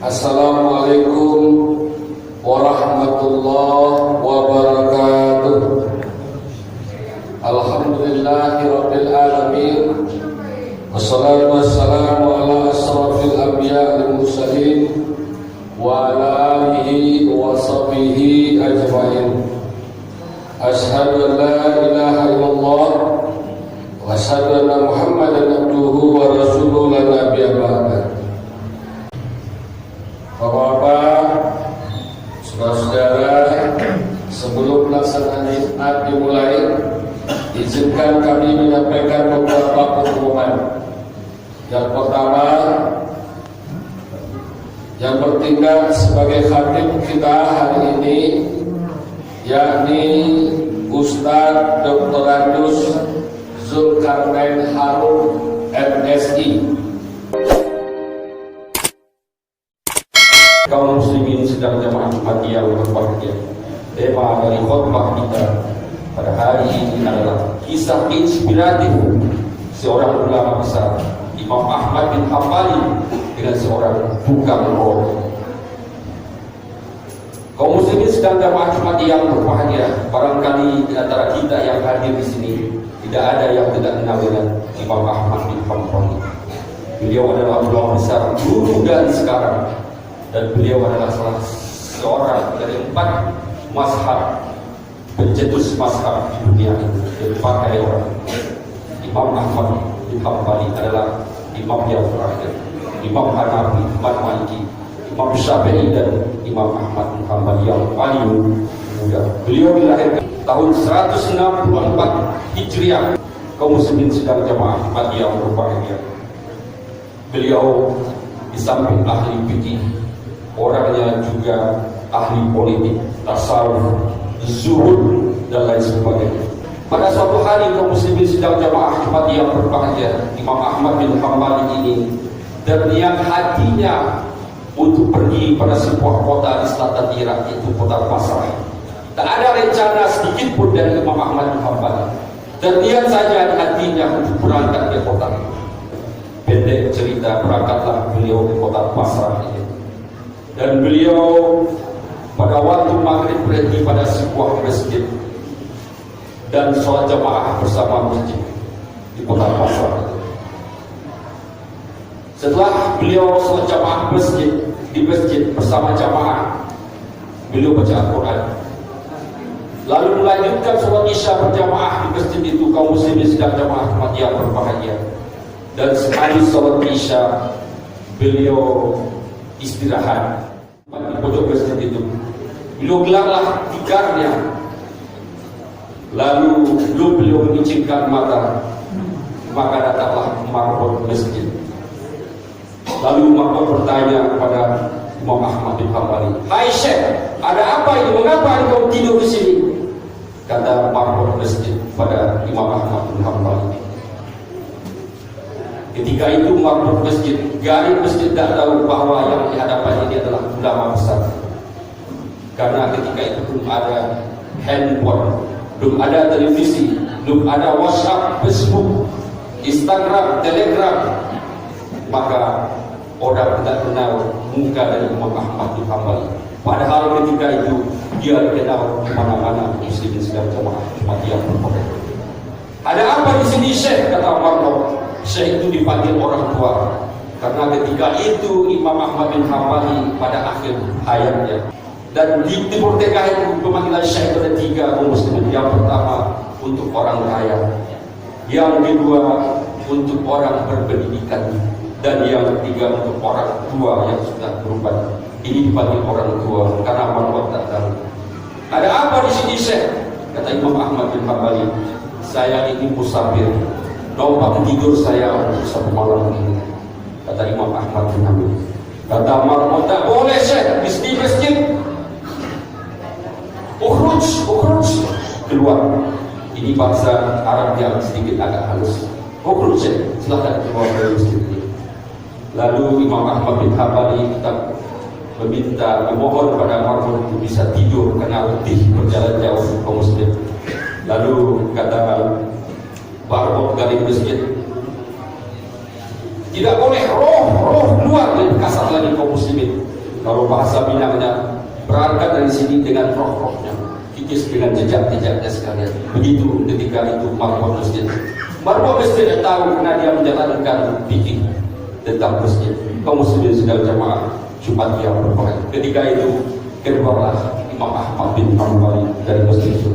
Assalamualaikum warahmatullahi wabarakatuh. Alhamdulillahirabbil alamin. Wassalatu wassalamu ala asrafil anbiya'i wal mursalin wa ala alihi wa sahbihi ajma'in. Asyhadu an la ilaha illallah wa asyhadu anna Muhammadan abduhu wa rasuluhu la nabiyya ba'da. Bapak-bapak, saudara-saudara, sebelum pelaksanaan Jumat dimulai, izinkan kami menyampaikan beberapa pengumuman. Yang pertama, yang bertindak sebagai khatib kita hari ini, yakni Ustadz Dr. Andus Zulkarnain Harun, MSI. Kaum muslimin sedang jamaah Jumat yang berbahagia. Tema dari khutbah kita pada hari ini adalah kisah inspiratif seorang ulama besar, Imam Ahmad bin Hanbali, dengan seorang tukang roti. Kaum muslimin sedang jamaah Jumat yang berbahagia. Barangkali di antara kita yang hadir di sini tidak ada yang tidak kenal dengan Imam Ahmad bin Hanbali. Beliau adalah ulama besar dulu dan sekarang. Dan beliau adalah salah seorang dari 4 mazhab pencetus mazhab di dunia ini yang dipakai orang. Imam Ahmad bin Hanbali adalah imam yang terakhir. Imam Hanafi, Imam Maliki, Imam Syafi'i dan Imam Ahmad bin Hanbali yang paling muda. Beliau dilahirkan tahun 164 Hijriah. Kaum muslimin sedang jamaah Jumat yang berbahagia. Beliau di samping ahli fikih, orangnya juga ahli politik, tasawuf, zuhud dan lain sebagainya. Pada suatu hari kaum muslimin sedang jamaah Jumat yang berbahagia, Imam Ahmad bin Hanbali ini terniat hatinya untuk pergi pada sebuah kota di selatan Irak, yaitu kota Basrah. Tak ada rencana sedikit pun dari Imam Ahmad bin Hanbali. Terniat saja di hatinya untuk berangkat ke kota. Pendek cerita, berangkatlah beliau ke kota Basrah ini. Dan beliau pada waktu maghrib berhenti pada sebuah masjid dan sholat jamaah bersama masjid di kota Basrah. Setelah beliau sholat jamaah di masjid bersama jamaah, beliau baca Al-Quran. Lalu melanjutkan sholat isya berjamaah di masjid itu. Kaum muslimin sedang jamaah Jumat yang berbahagia. Dan sehabis sholat isya, beliau istirahat di pojok masjid itu. Beliau gelarlah tikarnya. Lalu beliau memicingkan mata, maka datanglah marbot masjid. Lalu marbot bertanya kepada Imam Ahmad bin Hanbali, "Hai Syekh, ada apa ini? Mengapa engkau tidur di sini?" Kata marbot masjid pada Imam Ahmad bin Hanbali. Ketika itu marbot masjid, garis masjid tak tahu bahwa yang di hadapan ini adalah ulama besar. Karena ketika itu belum ada handphone, belum ada televisi, belum ada WhatsApp, Facebook, Instagram, Telegram, maka orang tidak kenal muka dari Imam Ahmad bin Hanbali. Padahal ketika itu dia dikenal di mana-mana muslimin sedang jamaah Jumat yang berbahagia. "Ada apa di sini, Syekh?" kata marbot. Syekh itu dipanggil orang tua karena ketika itu Imam Ahmad bin Hanbali pada akhir hayatnya. Dan di Timur Tengah itu pemanggilan Syekh ada 3 kaum muslimin. Yang pertama untuk orang kaya, yang kedua untuk orang berpendidikan, dan yang ketiga untuk orang tua yang sudah berubat. Ini dipanggil orang tua karena manusia tak tahu. "Ada apa di sini, Syekh?" kata Imam Ahmad bin Hanbali. "Saya ini musafir, tempat tidur saya satu malam ini," kata Imam Ahmad bin Hanbali. Kata manusia, "Tak boleh, Syekh, di masjid. Ukhruj, keluar." Ini bahasa Arab yang sedikit agak halus. "Ukhruj, Syekh, silahkan keluar dari masjid ini." Lalu Imam Ahmad bin Hanbali tetap memohon pada marbot untuk bisa tidur karena letih berjalan jauh kaum muslim. Lalu kata marbot dari masjid, "Tidak boleh roh keluar." dari kasar lagi kaum muslimin. Kalau bahasa Minangnya, berangkat dari sini dengan roh-rohnya, kikis dengan jejak-jejaknya sekalian. Begitu ketika itu marwah masjid. Marwah masjid tidak tahu karena dia menjalankan fikih tentang masjid. Kaum muslimin sedang jamaah Jumat yang berbahagia. Ketika itu keluarlah Imam Ahmad bin Hanbal dari masjid itu.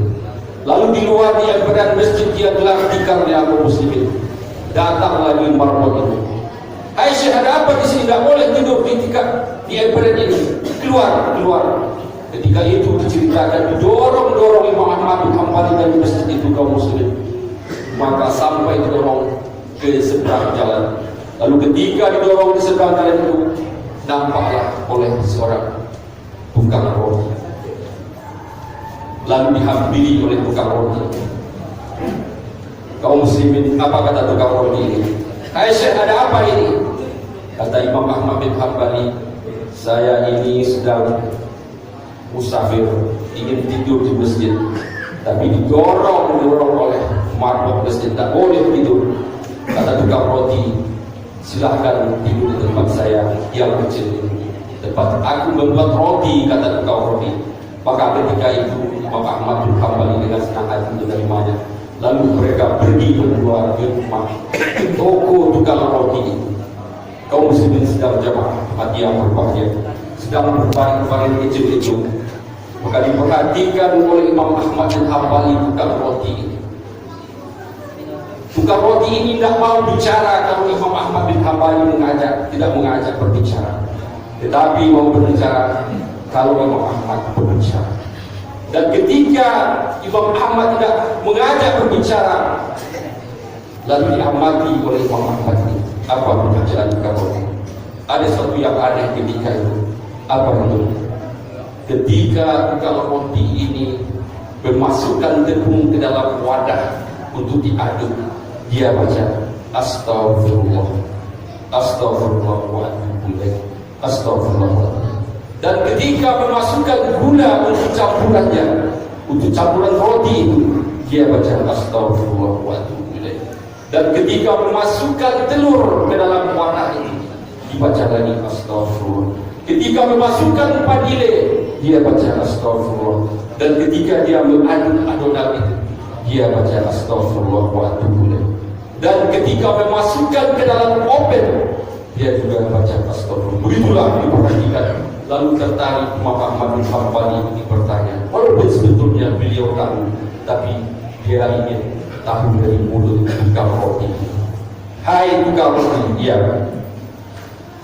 Lalu di luar di emperan masjid dia gelar tikarnya kaum muslimin. Datang lagi marwah itu. Aisyah, ada apa di sini? Tidak boleh tidur di tikar di emperan ini. Keluar. Ketika itu diceritakan, didorong Imam Ahmad bin Hanbal dari masjid itu kaum muslimin. Maka sampai didorong ke seberang jalan. Lalu ketika didorong di seberang jalan itu, nampaklah oleh seorang tukang roti. Lalu dihampiri oleh tukang roti. Kaum muslimin, apa kata tukang roti ini? Aisyah, ada apa ini? Kata Imam Ahmad bin Hanbal, saya ini sedang musafir, ingin tidur di masjid, tapi didorong oleh marbot masjid, tak boleh tidur. Kata tukang roti, silahkan tidur di tempat saya yang kecil ini, tempat aku membuat roti, kata tukang roti. Maka ketika itu Imam Ahmad bin Hanbal dengan senang hati menerimanya. Lalu mereka pergi berdua ke rumah toko tukang roti itu. Kaum muslimin sedang jamaah hati yang berbahagia, sedang berbaring-baring kecil itu. Maka diperhatikan oleh Imam Ahmad bin Hanbal tukang roti ini. Tukang roti ini tidak mau bicara kalau Imam Ahmad bin Hanbal tidak mengajak berbicara, tetapi mau berbicara kalau Imam Ahmad berbicara. Dan ketika Imam Ahmad tidak mengajak berbicara, lalu diamati oleh Imam Ahmad ini. Apa perbincangan tukang roti? Ada sesuatu yang aneh ketika itu. Apa itu? Ketika tukang roti ini memasukkan tepung ke dalam wadah untuk diaduk, dia baca Astagfirullah, Astagfirullah wa atubu ilaih, Astagfirullah. Dan ketika memasukkan gula untuk campurannya, untuk campuran roti itu, dia baca Astagfirullah wa atubu ilaih. Dan ketika memasukkan telur ke dalam wadah ini, dibaca lagi Astagfirullah. Ketika memasukkan padile, dia baca Astagfirullah. Dan ketika dia mengaduk adonan itu, dia baca Astagfirullah wa atubu ilaih. Dan ketika memasukkan ke dalam oven, dia juga baca Astagfirullah. Begitulah diperhatikan. Lalu tertarik Imam Ahmad bin Hanbal ini bertanya, walaupun sebetulnya beliau tahu, tapi dia ingin tahu dari mulut tukang roti. Hai tukang roti, iya.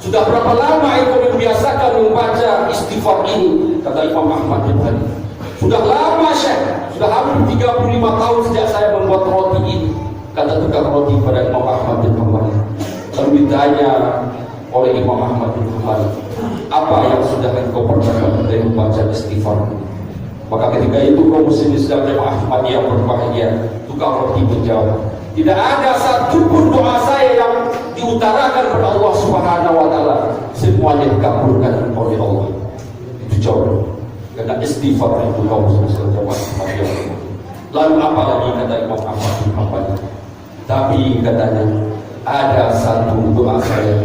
Sudah berapa lama engkau membiasakan membaca istighfar ini? Kata Imam Ahmad bin Hanbal. Sudah lama Syekh, sudah hampir 35 tahun sejak saya membuat roti ini, kata tukang roti pada Imam Ahmad bin Hanbal. Lalu ditanya oleh Imam Ahmad bin Hanbal, apa yang sudah engkau perbuat dari membaca istighfar? Maka ketika itu kaum muslimin sedang jamaah Ahmad yang berbahagia, tukang roti menjawab, tidak ada satupun doa saya yang diutarakan kepada Allah Subhanahu wa taala, semuanya dikabulkan oleh Allah. Itu jawab. Karena istighfar itu kaum muslimin sedang jamaah Ahmad yang berbahagia. Lalu apa lagi kata Imam Ahmad bin Hanbal? Tapi katanya ada satu doa saya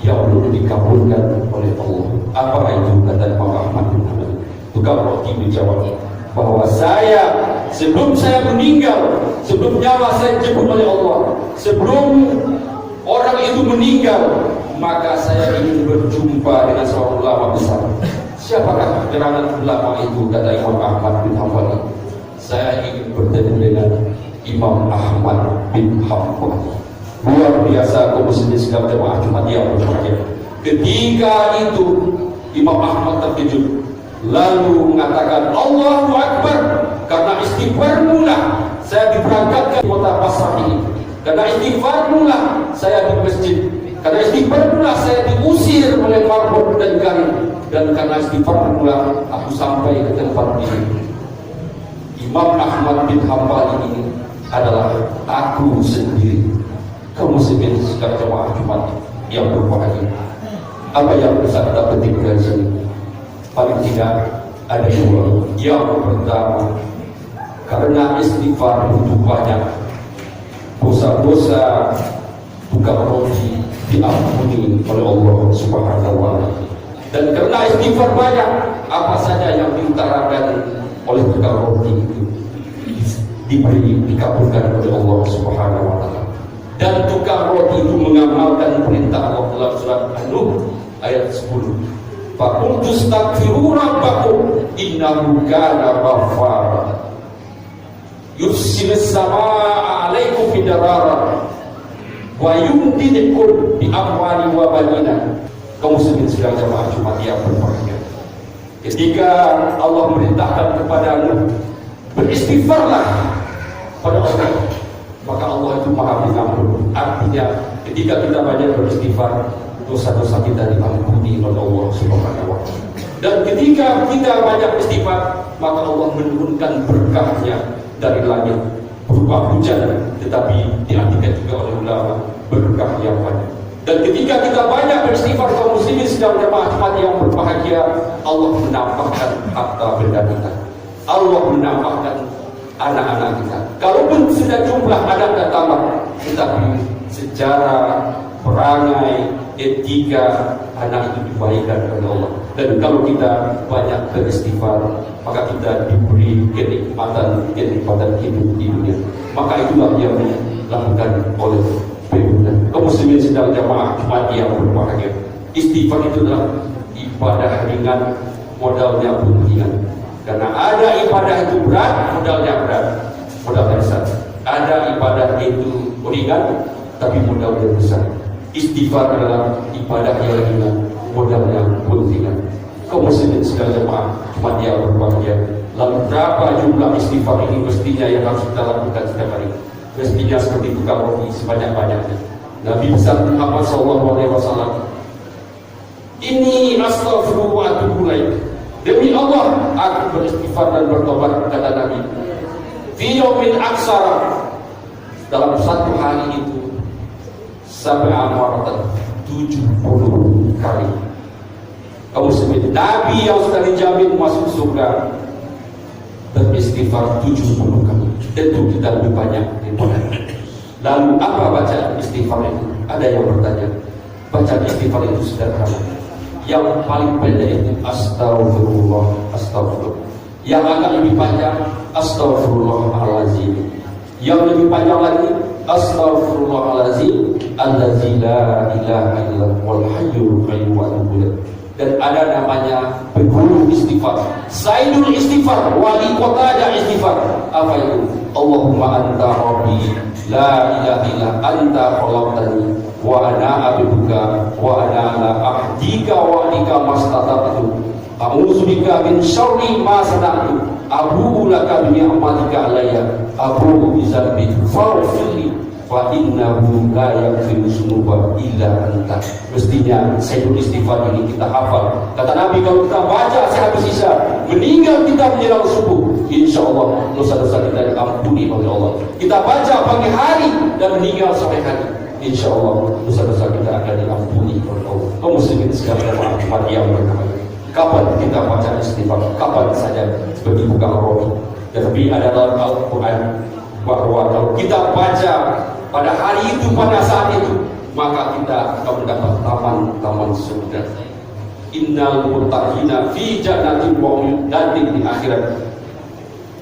yang belum dikabulkan oleh Allah. Apa itu? Kata Imam Ahmad bin Hanbal. Tukang roti menjawab bahwa saya sebelum saya meninggal, sebelum nyawa saya dijemput oleh Allah, sebelum orang itu meninggal, maka saya ingin berjumpa dengan seorang ulama besar. Siapakah gerangan ulama itu? Kata Imam Ahmad bin Hanbal. Saya ingin bertemu dengan Imam Ahmad bin Hanbal. Luar biasa kaum muslimin segala jemaah Jumat yang berbahagia. Ketika itu Imam Ahmad terkejut, lalu mengatakan Allahu Akbar, karena istighfar mula saya diberangkatkan ke kota Basrah ini, karena istighfar mula saya di masjid, karena istighfar mula saya diusir oleh marbot dan garing, dan karena istighfar mula aku sampai ke tempat ini. Imam Ahmad bin Hanbal ini adalah aku sendiri. Kaum muslimin sekalian jemaah Jumat yang berbahagia, apa yang bisa kita petik dari sini? Paling tidak ada dua. Yang pertama, karena istighfar butuh banyak, dosa-dosa tukang roti diampuni oleh Allah Subhanahu wa taala. Dan karena istighfar banyak, apa saja yang diutarakan oleh tukang roti itu dikabulkan oleh Allah Subhanahu wa taala. Dan tukang roti itu mengamalkan perintah Allah dalam surat An-Nur ayat 10. Faqultu astaghfiru rabbakum innahu kana ghaffara yursilis samaa'a 'alaikum bidarara wa yumdidukum bi amwali wa banina. Kaum muslimin sedang jamaah Jumat yang berbahagia, ketika Allah merintahkan kepadamu beristighfarlah pada Allah, maka Allah itu maha pengampun. Artinya ketika kita banyak beristighfar, dosa-dosa kita diampuni oleh Allah Subhanahu wa taala. Dan ketika kita banyak istighfar, maka Allah menurunkan berkahnya dari langit berupa hujan, tetapi diartikan juga oleh ulama berkah yang banyak. Dan ketika kita banyak beristighfar, kaum muslimin sedang jemaah Jumat yang berbahagia, Allah menambahkan harta benda kita, Allah menambahkan anak-anak kita. Kalaupun sudah jumlah anak dan tambah, tetapi secara perangai, etika, anak itu diberikan oleh Allah. Dan kalau kita banyak beristighfar, maka kita diberi kenikmatan hidup di dunia. Maka itulah yang dilakukan oleh kaum muslimin sedang jamaah Jumat yang berbahagia. Istighfar itu adalah ibadah ringan, modalnya pun ringan. Karena ada ibadah itu berat, modalnya berat, modalnya besar. Ada ibadah itu ringan, tapi modalnya besar. Istighfar adalah ibadah yang ringan, modalnya pun ringan. Kaum muslimin sedang jamaah Jumat yang berbahagia. Lalu berapa jumlah istighfar ini mestinya yang harus kita lakukan setiap hari? Mestinya seperti tukang roti sebanyak-banyaknya. Nabi besar Muhammad SAW, ini astaghfirullah wa atubu ilaih. Demi Allah, aku beristighfar dan bertobat, kata Nabi. Fi yaumin aksara, dalam satu hari itu sampai amaratan 70 kali. Kamu sebut Nabi yang sudah dijamin masuk surga beristighfar 70 kali. Tentu kita lebih banyak daripada. Lalu apa baca istighfar itu? Ada yang bertanya. Baca istighfar itu sederhana. Yang paling pendek itu astagfirullah, astagfirullah. Yang agak lebih panjang astagfirullahalazim. Yang lebih panjang lagi astagfirullahalazim allazi la ilaha illallah wal hayyul qayyum wa atubu ilaih. Dan ada namanya penghulu istighfar, Sayyidul istighfar, wali kota ada istighfar. Apa itu? Allahumma anta rabbi la ilaha illa anta khalaqtani wa ana abduka wa ana ala ahdika wa adika mastata'tu a'udzubika min syarri ma sana'tu abu'u laka bi ni'matika alayya abu'u bi dzambi faghfirli fa innahu la yaghfiru dzunuba illa anta. Mestinya Sayyidul istighfar ini kita hafal. Kata Nabi, kalau kita baca sehabis isya, meninggal kita menjelang subuh, insyaallah dosa-dosa kita diampuni oleh Allah. Kita baca pagi hari dan meninggal sore hari, insyaallah dosa-dosa kita akan diampuni oleh Allah. Kaum muslimin sekalian yang berbahagia, kapan kita baca istighfar? Kapan saja, seperti buka roti. Tapi ada dalam Al-Quran bahwa kalau kita baca pada hari itu, pada saat itu, maka kita akan mendapat taman-taman surga. Innal muttaqina fi jannatin wa uyun. Nanti di akhirat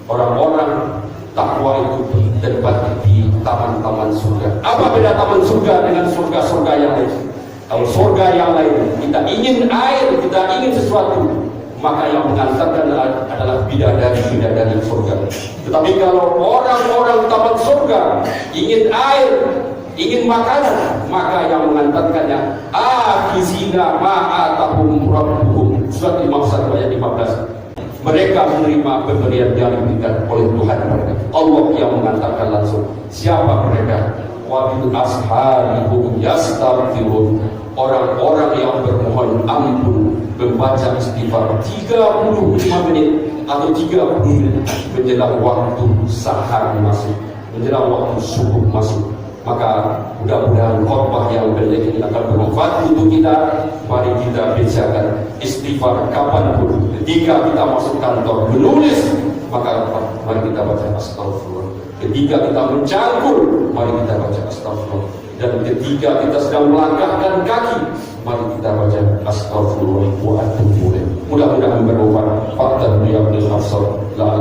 orang-orang takwa itu terdapat di taman-taman surga. Apa beda taman surga dengan surga-surga yang lain? Kalau surga yang lain kita ingin air, kita ingin sesuatu, maka yang mengantarkan adalah bidadari surga. Tetapi kalau orang-orang taman surga ingin air, ingin makanan, maka yang mengantarkannya akizina ma'atahum rabbuhum. Surat Al-Ma'idah ayat 15. Mereka menerima pemberian yang diberikan oleh Tuhan mereka. Allah yang mengantarkan langsung. Siapa mereka? Wa bil asharihum yastaghfirun. Orang-orang yang bermohon ampun membaca istighfar 35 menit atau 30 menit menjelang waktu sahar masuk, menjelang waktu subuh masuk. Maka mudah-mudahan khotbah yang pendek ini akan bermanfaat untuk kita. Mari kita biasakan istighfar kapanpun. Ketika kita masuk kantor menulis, maka mari kita baca astagfirullah. Ketika kita mencangkul, mari kita baca astagfirullah. Dan ketika kita sedang melangkahkan kaki, mari kita baca astagfirullah wa atubu ilaih. Mudah-mudahan bermanfaat. Fatan biyabnil afsar la